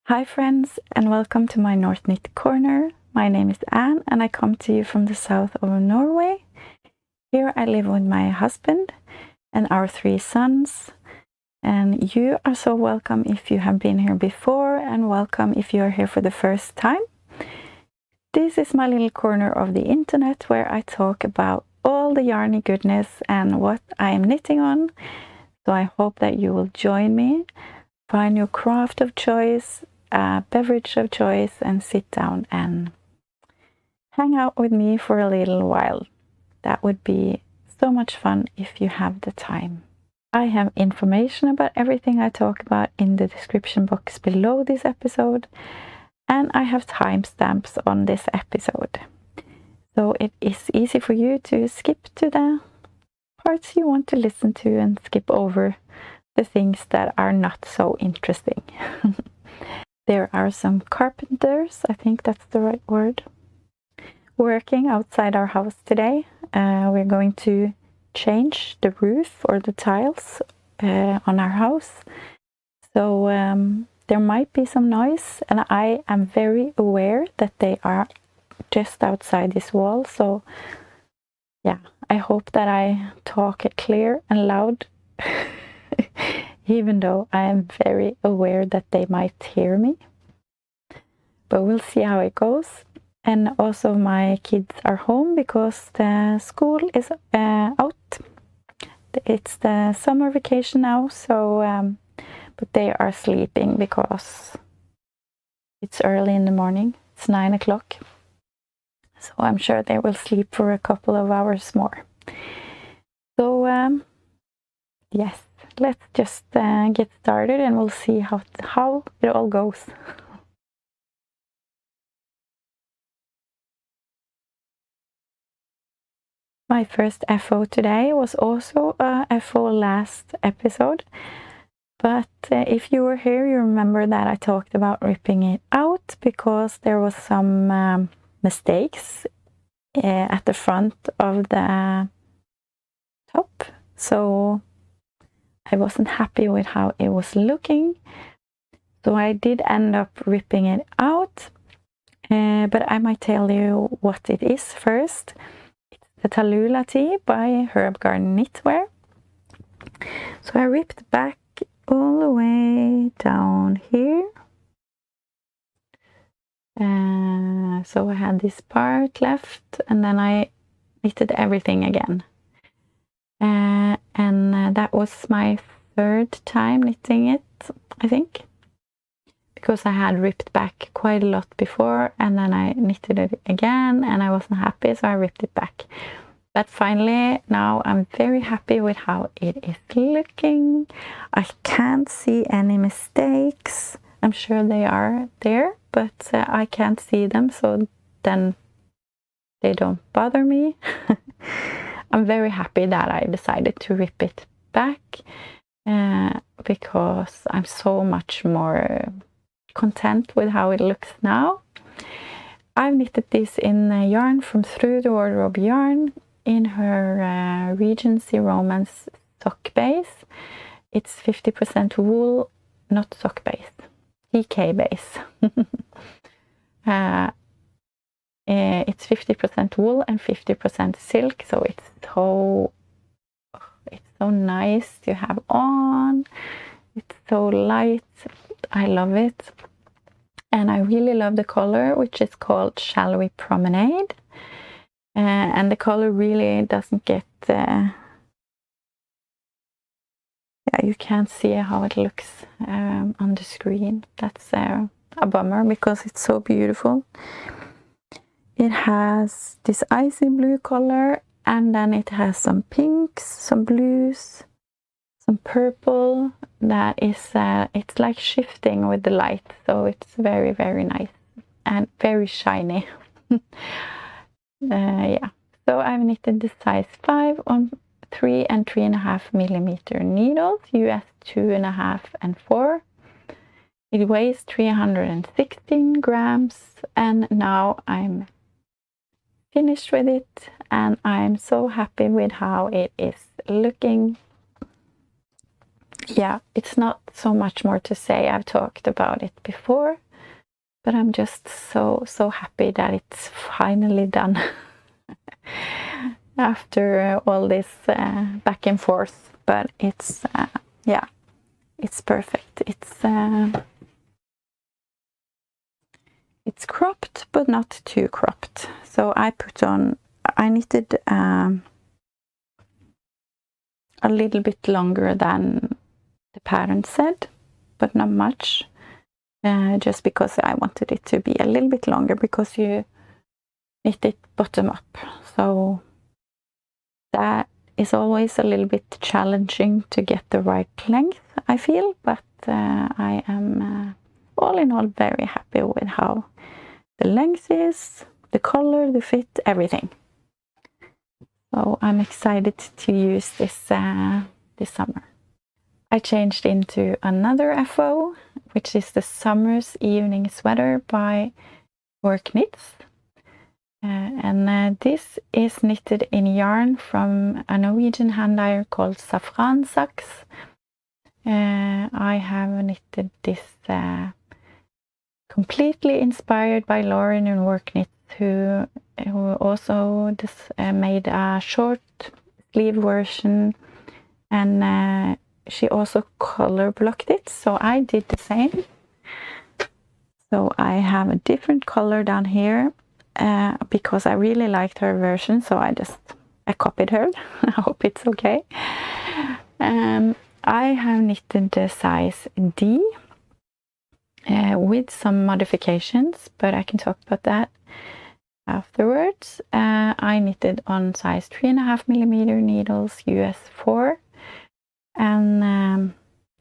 Hi friends, and welcome to my North Knit Corner. My name is Anne and I come to you from the south of Norway. Here I live with my husband and our 3 sons. And you are so welcome if you have been here before, and welcome if you are here for the first time. This is my little corner of the internet where I talk about all the yarny goodness and what I am knitting on. So I hope that you will join me, find your craft of choice, a beverage of choice, and sit down and hang out with me for a little while. That would be so much fun if you have the time. I have information about everything I talk about in the description box below this episode, and I have timestamps on this episode. So it is easy for you to skip to the parts you want to listen to and skip over the things that are not so interesting. There are some carpenters, I think that's the right word, working outside our house today. We're going to change the roof or the tiles on our house. So there might be some noise, and I am very aware that they are just outside this wall. So yeah, I hope that I talk clear and loud, even though I am very aware that they might hear me. But we'll see how it goes. And also my kids are home because the school is out. It's the summer vacation now, so but they are sleeping because it's early in the morning. It's 9 o'clock. So I'm sure they will sleep for a couple of hours more. So yes, let's just get started and we'll see how it all goes. My first FO today was also a FO last episode. But if you were here, you remember that I talked about ripping it out because there was some mistakes at the front of the top. So I wasn't happy with how it was looking. So I did end up ripping it out. But I might tell you what it is first. It's the Talulah tee by Herb Garden Knitwear. So I ripped back all the way down here. So I had this part left, and then I knitted everything again. And that was my 3rd time knitting it, I think, because I had ripped back quite a lot before, and then I knitted it again, and I wasn't happy, so I ripped it back. But finally, now I'm very happy with how it is looking. I can't see any mistakes. I'm sure they are there, but I can't see them, so then they don't bother me. I'm very happy that I decided to rip it back because I'm so much more content with how it looks now. I've knitted this in yarn from Through the Wardrobe Yarn in her Regency Romance sock base. It's 50% wool, not sock base, DK base. It's 50% wool and 50% silk, so it's so nice to have on. It's so light. I love it. And I really love the color, which is called Shall We Promenade. And the color really doesn't get you can't see how it looks on the screen. That's a bummer because it's so beautiful. It has this icy blue color, and then it has some pinks, some blues, some purple. That is it's like shifting with the light, so it's very, very nice and very shiny. Yeah, so I've knitted the size 5 on 3 and 3.5 millimeter needles, US 2.5 and 4. It weighs 316 grams, and now I'm finished with it, and I'm so happy with how it is looking. yeah, it's not so much more to say. I've talked about it before, but I'm just so happy that it's finally done. After all this back and forth, but it's yeah, it's perfect. It's cropped, but not too cropped. So I knitted a little bit longer than the pattern said, but not much, just because I wanted it to be a little bit longer, because you knit it bottom up. So that is always a little bit challenging to get the right length, I feel, but I am all in all very happy with how the length is, the color, the fit, everything. So I'm excited to use this this summer. I changed into another FO, which is the Summer's Evening Sweater by Work Knits. And this is knitted in yarn from a Norwegian hand dyer called Safran Saks. I have knitted this completely inspired by Lauren in Work Knits, who also made a short sleeve version, and she also color blocked it, so I did the same. So I have a different color down here because I really liked her version, so I copied her. I hope it's okay. I have knitted the size D with some modifications, but I can talk about that afterwards. I knitted on size 3.5mm needles, US 4, and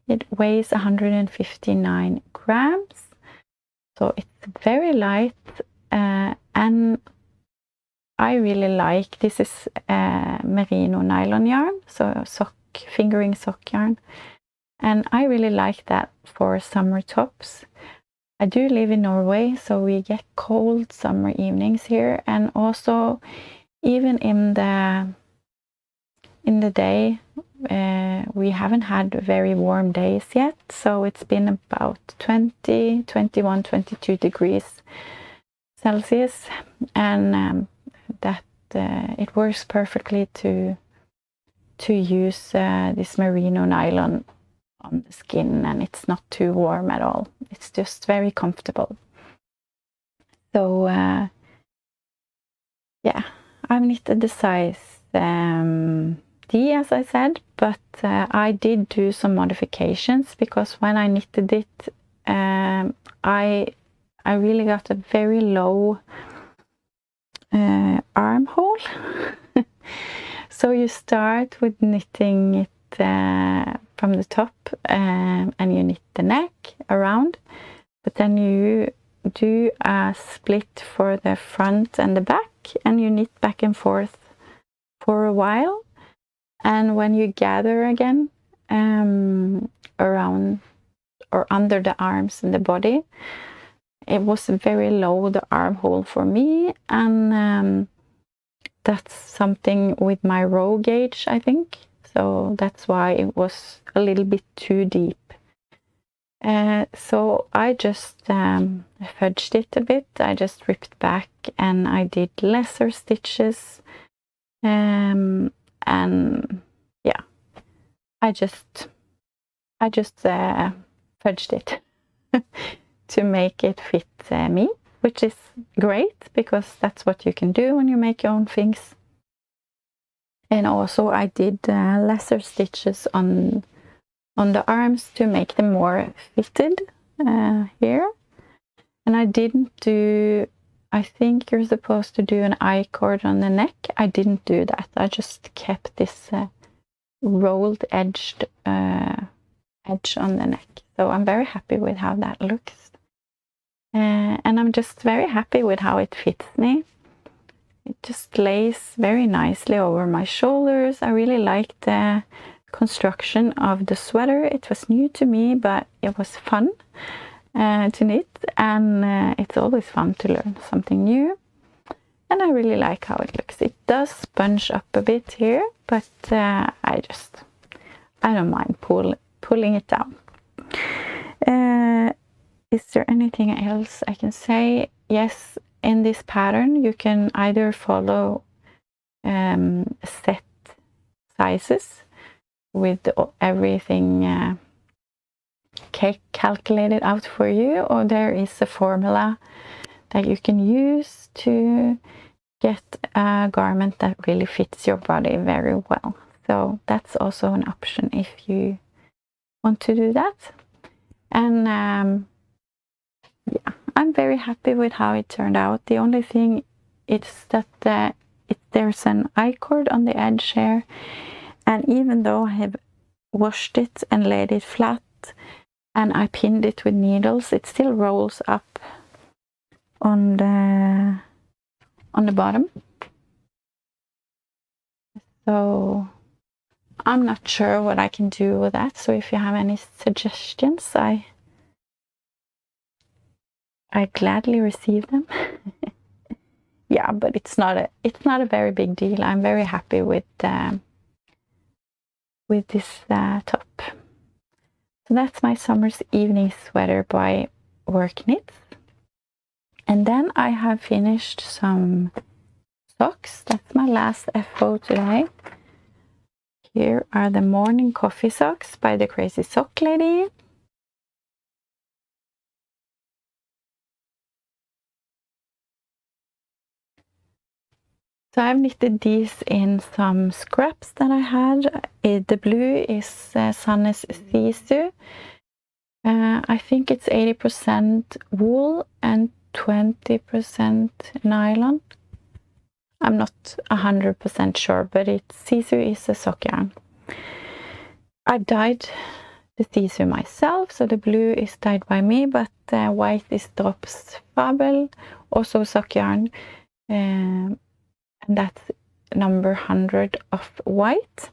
it weighs 159 grams, so it's very light, and I really like, this is merino nylon yarn, so fingering sock yarn, and I really like that for summer tops. I do live in Norway, so we get cold summer evenings here, and also even in the day we haven't had very warm days yet, so it's been about 20, 21, 22 degrees Celsius, and that it works perfectly to use this merino nylon on the skin, and it's not too warm at all. It's just very comfortable. So yeah, I've knitted the size D, as I said, but I did do some modifications, because when I knitted it, I really got a very low armhole. So you start with knitting it from the top, and you knit the neck around, but then you do a split for the front and the back, and you knit back and forth for a while, and when you gather again around or under the arms and the body, it was very low, the armhole for me, and that's something with my row gauge, I think. So that's why it was a little bit too deep. So I just fudged it a bit. I just ripped back and I did lesser stitches. And yeah, I just fudged it to make it fit me, which is great, because that's what you can do when you make your own things. And also I did lesser stitches on the arms to make them more fitted here. And I didn't do, I think you're supposed to do an I-cord on the neck. I didn't do that. I just kept this rolled edge on the neck. So I'm very happy with how that looks. And I'm just very happy with how it fits me. It just lays very nicely over my shoulders. I really like the construction of the sweater. It was new to me, but it was fun to knit, and it's always fun to learn something new. And I really like how it looks. It does bunch up a bit here, but I don't mind pulling it down. Is there anything else I can say? Yes, in this pattern you can either follow set sizes with everything calculated out for you, or there is a formula that you can use to get a garment that really fits your body very well. So that's also an option if you want to do that. And yeah, I'm very happy with how it turned out. The only thing is that there's an I-cord on the edge here, and even though I have washed it and laid it flat and I pinned it with needles, it still rolls up on the bottom. So I'm not sure what I can do with that. So if you have any suggestions, I gladly receive them. Yeah, but it's not a very big deal. I'm very happy with this top. So that's my summer's evening sweater by Work Knits. And then I have finished some socks. That's my last FO today. Here are the morning coffee socks by the Crazy Sock Lady. So I've knitted these in some scraps that I had. The blue is Sannes Sisu. I think it's 80% wool and 20% nylon. I'm not 100% sure, but Sisu is a sock yarn. I dyed the Sisu myself, so the blue is dyed by me, but white is Drops Fabel, also sock yarn. And that's number 100 of white.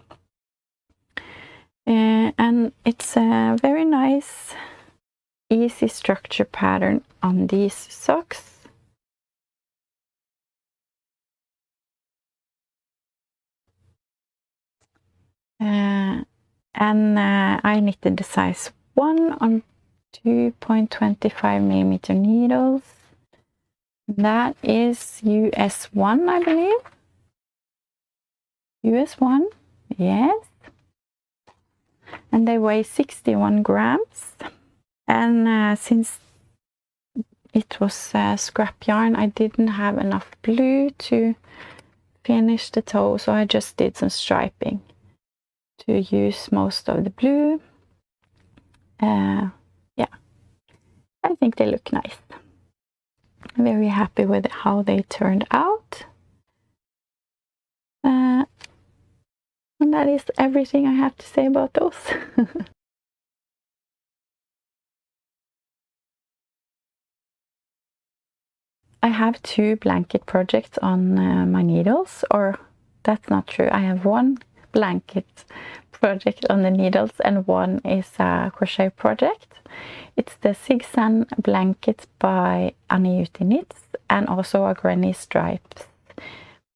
And it's a very nice, easy structure pattern on these socks. And I knitted the size 1 on 2.25 millimeter needles. That is US 1, I believe. US 1, yes. And they weigh 61 grams. And since it was scrap yarn, I didn't have enough blue to finish the toe, so I just did some striping to use most of the blue. Yeah, I think they look nice. I'm very happy with how they turned out. And that is everything I have to say about those. I have 2 blanket projects on my needles, or that's not true. I have 1 blanket project on the needles and 1 is a crochet project. It's the Zigzag blanket by Anneli Knits and also a Granny Stripes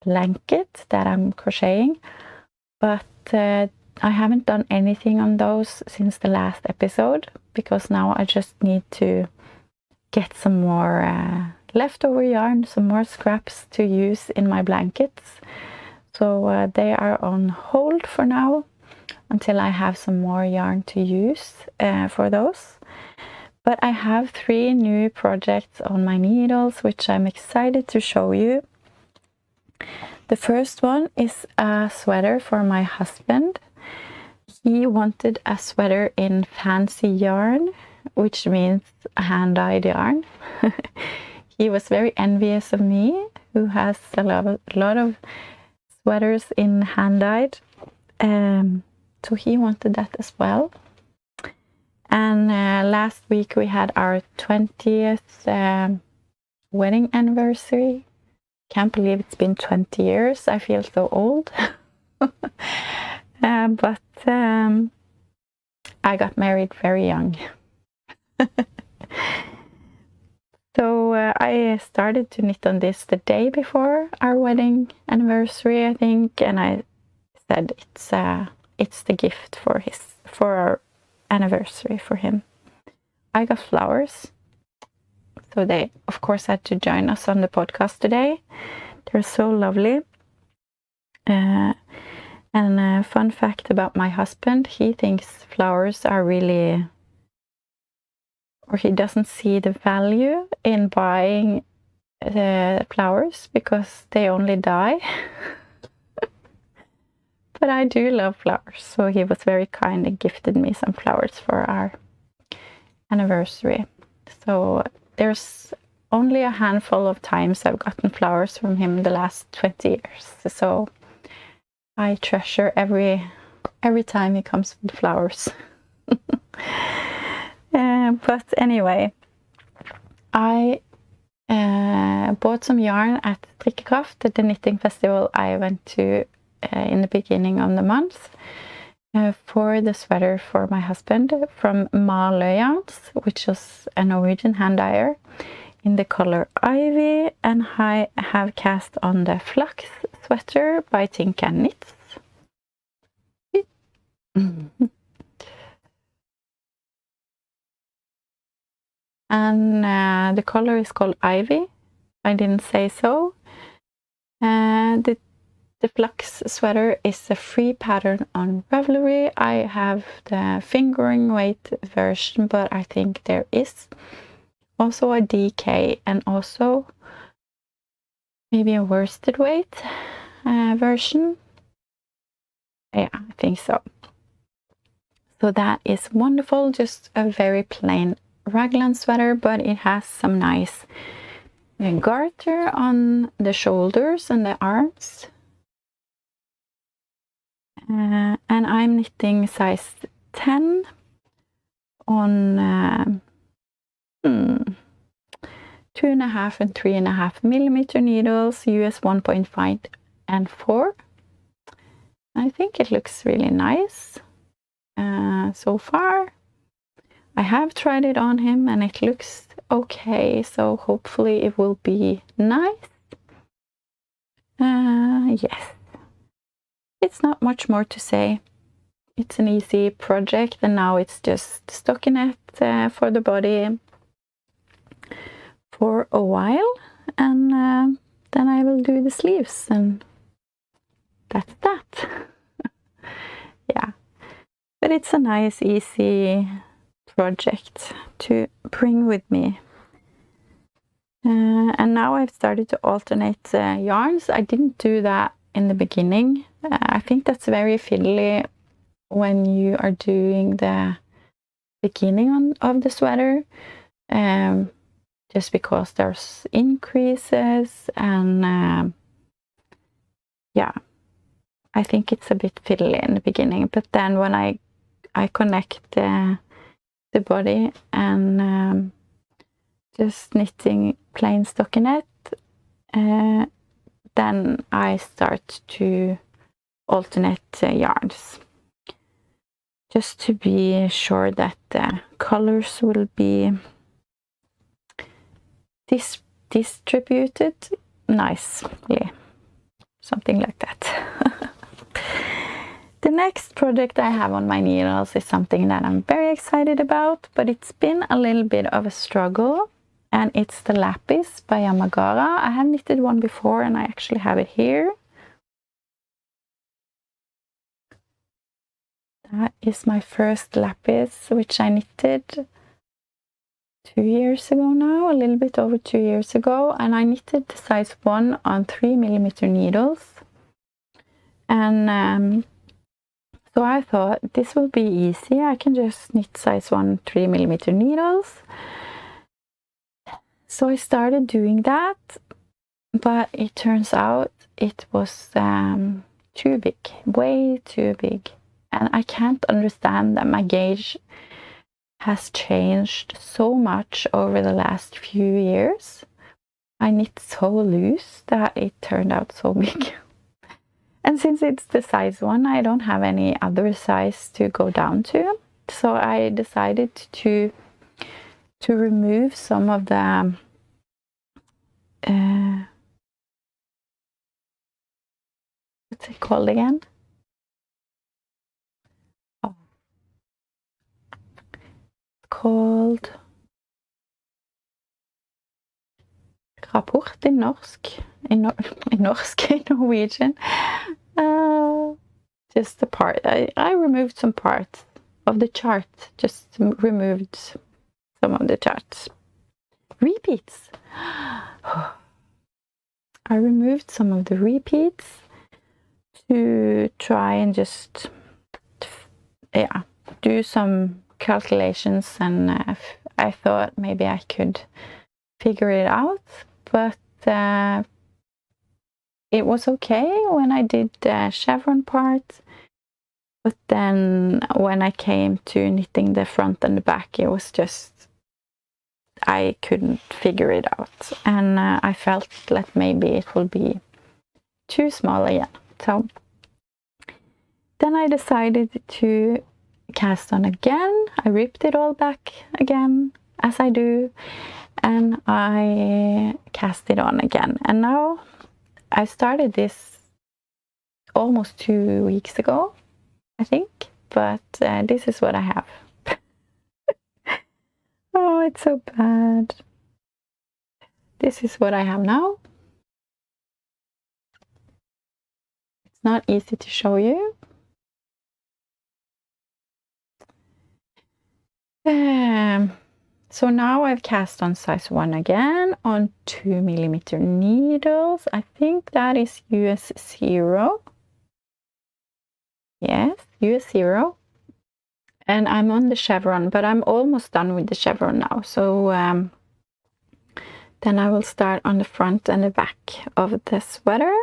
blanket that I'm crocheting. But I haven't done anything on those since the last episode, because now I just need to get some more leftover yarn, some more scraps to use in my blankets. So they are on hold for now until I have some more yarn to use for those. But I have 3 new projects on my needles, which I'm excited to show you. The first one is a sweater for my husband. He wanted a sweater in fancy yarn, which means hand-dyed yarn. He was very envious of me, who has a lot of sweaters in hand-dyed. So he wanted that as well. And last week we had our 20th wedding anniversary. Can't believe it's been 20 years. I feel so old. But I got married very young. So I started to knit on this the day before our wedding anniversary, I think, and I said it's the gift for our anniversary for him. I got flowers, so they of course had to join us on the podcast today. They're so lovely. And a fun fact about my husband, he thinks flowers are really, or he doesn't see the value in buying flowers because they only die. But I do love flowers, so he was very kind and gifted me some flowers for our anniversary. So there's only a handful of times I've gotten flowers from him the last 20 years. So I treasure every time he comes with flowers. But anyway, I bought some yarn at Strikkekraft at the knitting festival I went to in the beginning of the month for the sweater for my husband from Malø Yarns, which is a Norwegian hand dyer, in the color Ivy, and I have cast on the Flax sweater by Tinka Knits. And the color is called Ivy. I didn't say so. The Flax sweater is a free pattern on Ravelry. I have the fingering weight version, but I think there is also a DK and also maybe a worsted weight version. Yeah, I think so. So that is wonderful. Just a very plain raglan sweater, but it has some nice garter on the shoulders and the arms. And I'm knitting size 10 on 2.5 and 3.5 millimeter needles, US 1.5 and 4. I think it looks really nice so far. I have tried it on him and it looks okay, so hopefully it will be nice. Yes. It's not much more to say. It's an easy project, and now it's just stockinette for the body for a while, and then I will do the sleeves, and that's that. Yeah, but it's a nice, easy project to bring with me. And now I've started to alternate yarns. I didn't do that in the beginning. I think that's very fiddly when you are doing the beginning of the sweater, just because there's increases, and yeah, I think it's a bit fiddly in the beginning. But then when I connect the body and just knitting plain stockinette, then I start to alternate yarns, just to be sure that the colors will be distributed nicely, something like that. The next project I have on my needles is something that I'm very excited about, but it's been a little bit of a struggle, and it's the Lapis by Yamagara. I have knitted one before and I actually have it here. That is my first Lapis, which I knitted 2 years ago now, a little bit over 2 years ago, and I knitted the size 1 on 3 millimeter needles. And so I thought this will be easy. I can just knit size 1 3 millimeter needles. So I started doing that, but it turns out it was too big, way too big. And I can't understand that my gauge has changed so much over the last few years. I knit so loose that it turned out so big. And since it's the size 1, I don't have any other size to go down to. So I decided to remove some of the what's it called again? Oh. called rapport in norsk, in Norwegian. Just the part. I removed some parts of the chart. Just removed some of the charts. Repeats. I removed some of the repeats to try and just do some calculations, and I thought maybe I could figure it out, but it was okay when I did the chevron part, but then when I came to knitting the front and the back, it was just, I couldn't figure it out, and I felt that maybe it will be too small again. So then I decided to cast on again. I ripped it all back again, as I do, and I cast it on again. And now I started this almost 2 weeks ago, I think, but this is what I have. Oh, it's so bad. This is what I have now. It's not easy to show you. So now I've cast on size 1 again on 2mm needles. I think that is US 0. Yes, US 0. And I'm on the chevron, but I'm almost done with the chevron now. So then I will start on the front and the back of the sweater.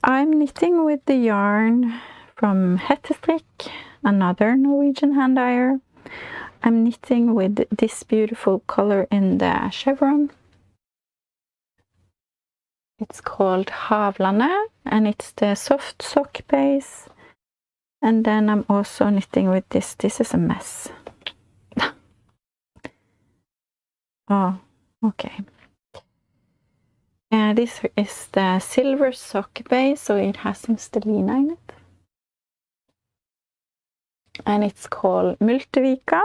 I'm knitting with the yarn from Hettestrikk, another Norwegian hand dyer. I'm knitting with this beautiful color in the chevron. It's called Havlandet, and it's the soft sock base. And then I'm also knitting with this. This is a mess. Oh, okay. This is the silver sock base, so it has some stellina in it. And it's called Multivika.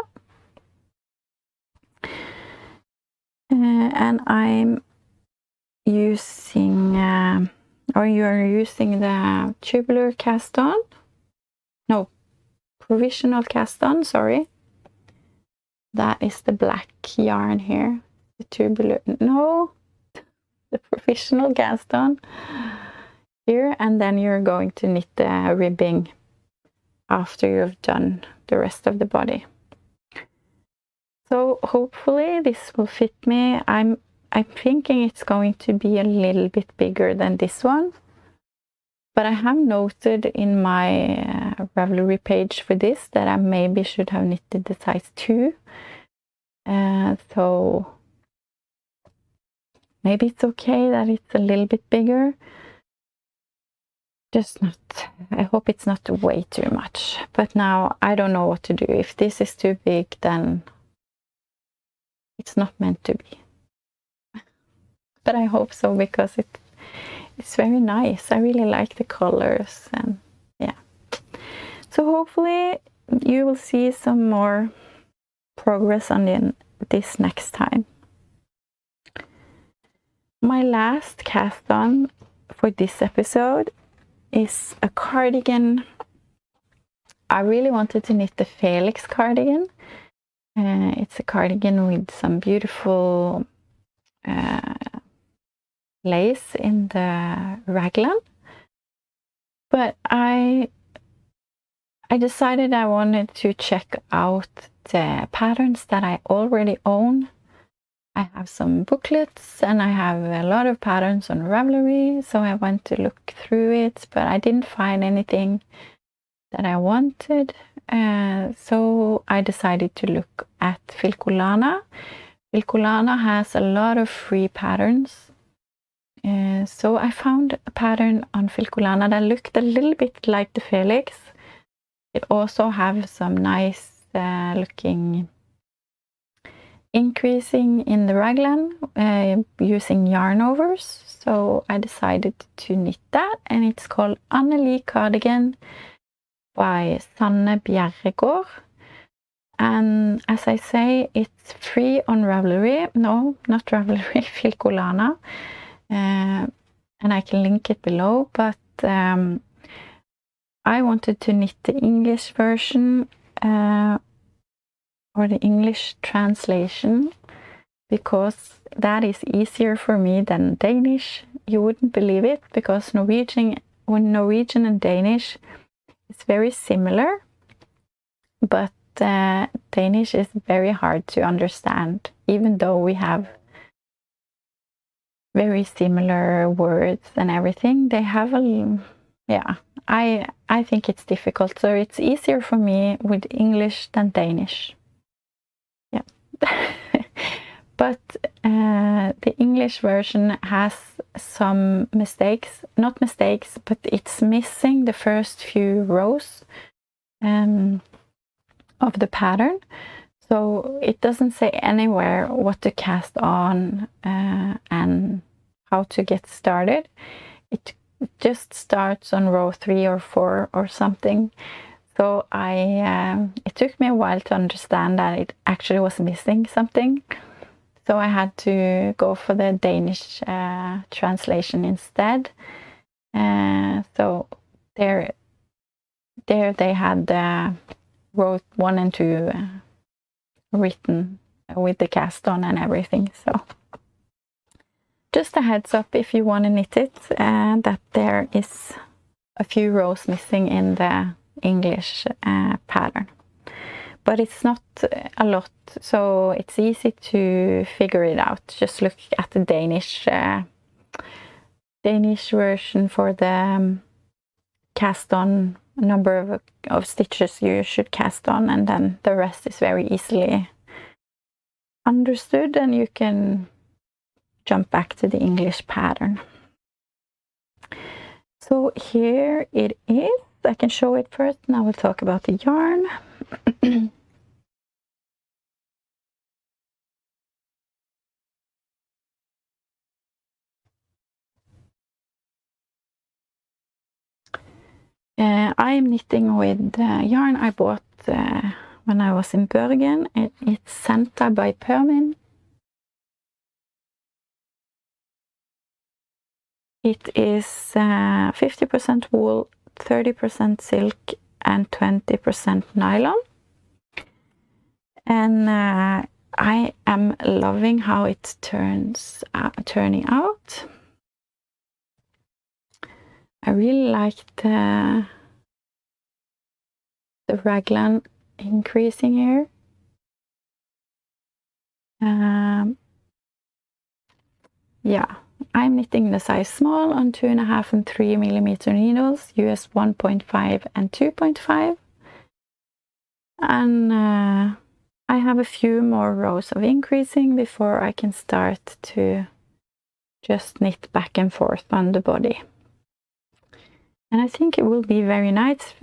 And I'm using, or you're using the tubular cast on. No, provisional cast on, sorry. That is the black yarn here. The tubular, no, the provisional cast on here. And then you're going to knit the ribbing after you've done the rest of the body. So hopefully this will fit me. I'm thinking it's going to be a little bit bigger than this one. But I have noted in my Ravelry page for this that I maybe should have knitted the size 2. So maybe it's okay that it's a little bit bigger. Just not, I hope it's not way too much. But now I don't know what to do. If this is too big, then it's not meant to be. But I hope so, because it's very nice. I really like the colors, and yeah. So hopefully you will see some more progress on this next time. My last cast on for this episode is a cardigan. I really wanted to knit the Felix cardigan. It's a cardigan with some beautiful lace in the raglan, but I decided I wanted to check out the patterns that I already own. I have some booklets and I have a lot of patterns on Ravelry, so I went to look through it, but I didn't find anything that I wanted. So I decided to look at Filcolana. Filcolana has a lot of free patterns. So I found a pattern on Filcolana that looked a little bit like the Felix. It also has some nice looking increasing in the raglan using yarn overs. So I decided to knit that, and it's called Anneli cardigan by Sanne Bjerregård. And as I say, it's free on Ravelry. No, not Ravelry, Filcolana. And I can link it below, but I wanted to knit the English version or the English translation because that is easier for me than Danish. You wouldn't believe it, because Norwegian and Danish is very similar, but Danish is very hard to understand, even though we have very similar words and everything. They have I think it's difficult, so it's easier for me with English than Danish. Yeah. But the English version has some mistakes, not mistakes, but it's missing the first few rows of the pattern. So it doesn't say anywhere what to cast on and how to get started. It just starts on row 3 or 4 or something. So it took me a while to understand that it actually was missing something. So I had to go for the Danish translation instead. So there they had row 1 and 2 written with the cast on and everything. So just a heads up if you want to knit it, that there is a few rows missing in the English pattern. But it's not a lot, so it's easy to figure it out. Just look at the Danish version for the cast on number of stitches you should cast on, and then the rest is very easily understood, and you can jump back to the English pattern. So here it is. I can show it first, and I will talk about the yarn. I am knitting with yarn I bought when I was in Bergen. It's Santa by Permin. It is 50% wool, 30% silk, and 20% nylon. And I am loving how it turning out. I really like the raglan increasing here. Yeah, I'm knitting the size small on 2.5 and 3 millimeter needles, US 1.5 and 2.5. And I have a few more rows of increasing before I can start to just knit back and forth on the body. And I think it will be very nice.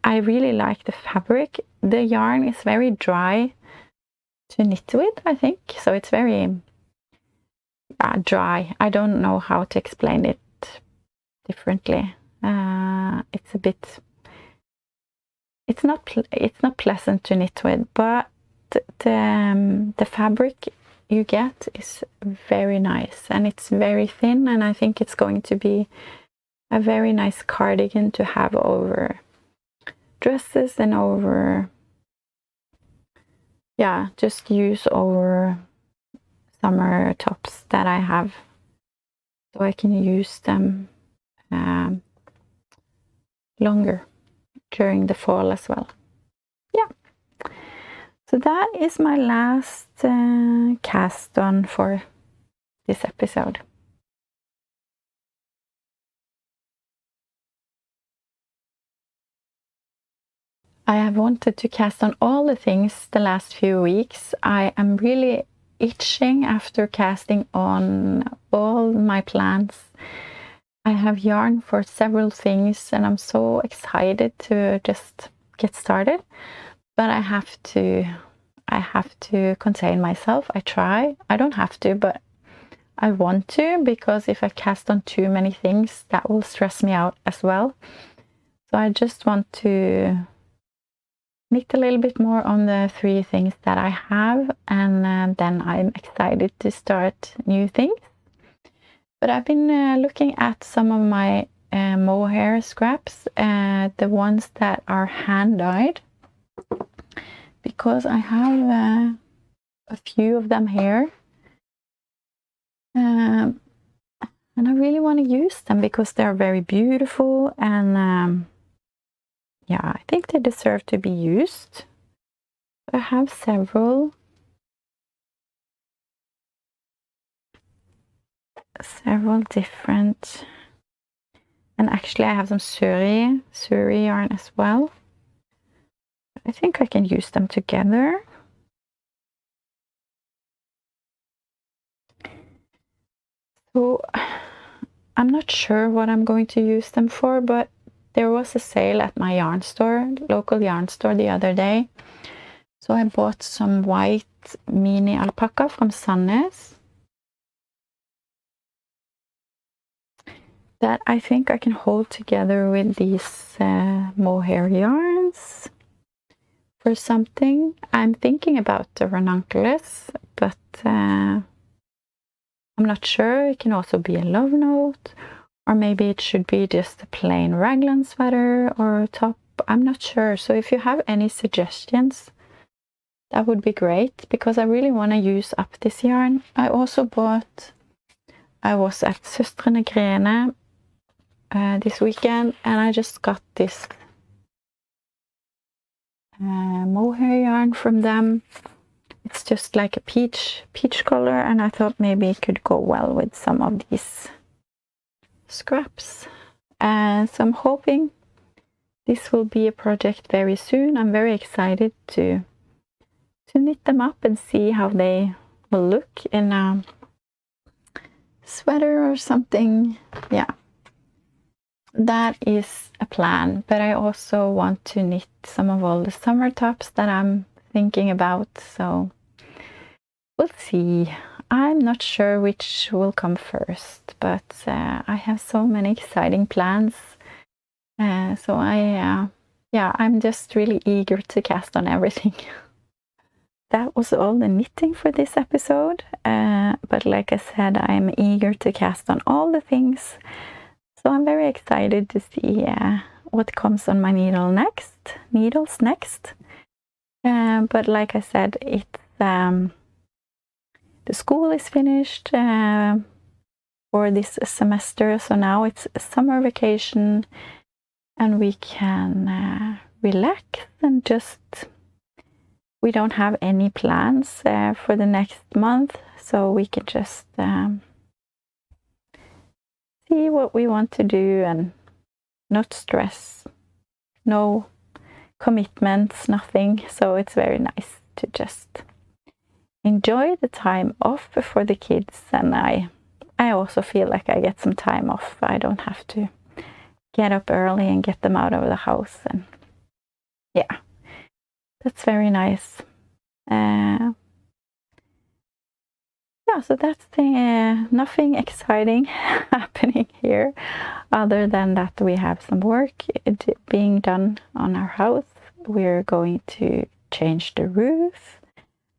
I really like the fabric. The yarn is very dry to knit with, I think. So it's very dry. I don't know how to explain it differently. It's a bit... It's not pleasant to knit with, but the fabric you get is very nice, and it's very thin, and I think it's going to be a very nice cardigan to have over dresses and over, yeah, just use over summer tops that I have, so I can use them longer during the fall as well. Yeah, so that is my last cast on for this episode. I have wanted to cast on all the things the last few weeks. I am really itching after casting on all my plants. I have yarn for several things, and I'm so excited to just get started. But I have to contain myself. I try. I don't have to, but I want to, because if I cast on too many things, that will stress me out as well. So I just want to knit a little bit more on the 3 things that I have, and then I'm excited to start new things. But I've been looking at some of my mohair scraps, the ones that are hand dyed, because I have a few of them here, and I really want to use them because they're very beautiful, and yeah, I think they deserve to be used. I have several different, and actually I have some suri yarn as well. I think I can use them together. So I'm not sure what I'm going to use them for, but there was a sale at my yarn store, local yarn store, the other day. So I bought some white mini alpaca from Sandnes that I think I can hold together with these mohair yarns for something. I'm thinking about the ranunculus, but I'm not sure. It can also be a love note, or maybe it should be just a plain raglan sweater or a top. I'm not sure. So if you have any suggestions, that would be great, because I really want to use up this yarn. I also bought, I was at Søstrene Grene this weekend, and I just got this mohair yarn from them. It's just like a peach color, and I thought maybe it could go well with some of these scraps. So I'm hoping this will be a project very soon. I'm very excited to knit them up and see how they will look in a sweater or something. Yeah, that is a plan. But I also want to knit some of all the summer tops that I'm thinking about, so we'll see. I'm not sure which will come first, but I have so many exciting plans. So I'm just really eager to cast on everything. That was all the knitting for this episode. But like I said, I'm eager to cast on all the things. So I'm very excited to see what comes on my needles next. But like I said, it's the school is finished for this semester, so now it's a summer vacation, and we can relax and just, we don't have any plans for the next month, so we can just see what we want to do and not stress, no commitments, nothing. So it's very nice to just enjoy the time off for the kids, and I also feel like I get some time off. I don't have to get up early and get them out of the house, and yeah, that's very nice. Yeah, so that's nothing exciting happening here, other than that we have some work being done on our house. We're going to change the roof,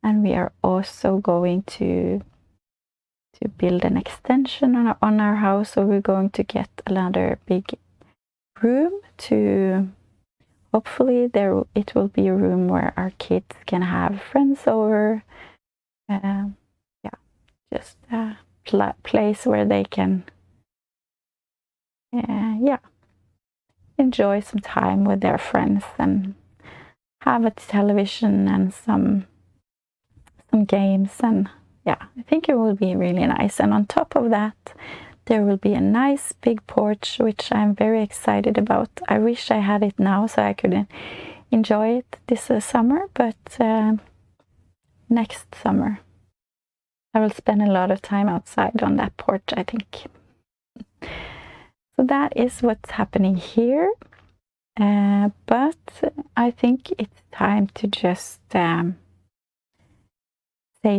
and we are also going to build an extension on our house. So we're going to get another big room to, hopefully it will be a room where our kids can have friends over. Just a place where they can enjoy some time with their friends and have a television and some games, and yeah, I think it will be really nice. And on top of that, there will be a nice big porch, which I'm very excited about. I wish I had it now so I could enjoy it this summer, but next summer I will spend a lot of time outside on that porch, I think. So that is what's happening here. But I think it's time to just say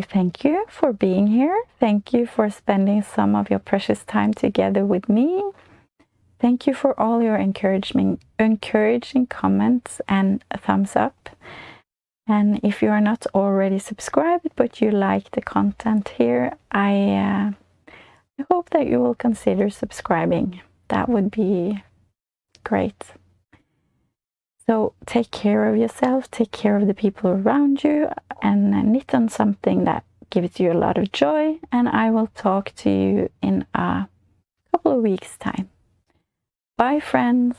thank you for being here. Thank you for spending some of your precious time together with me. Thank you for all your encouraging comments and thumbs up. And if you are not already subscribed but you like the content here, I hope that you will consider subscribing. That would be great. So take care of yourself, take care of the people around you, and knit on something that gives you a lot of joy. And I will talk to you in a couple of weeks' time. Bye, friends.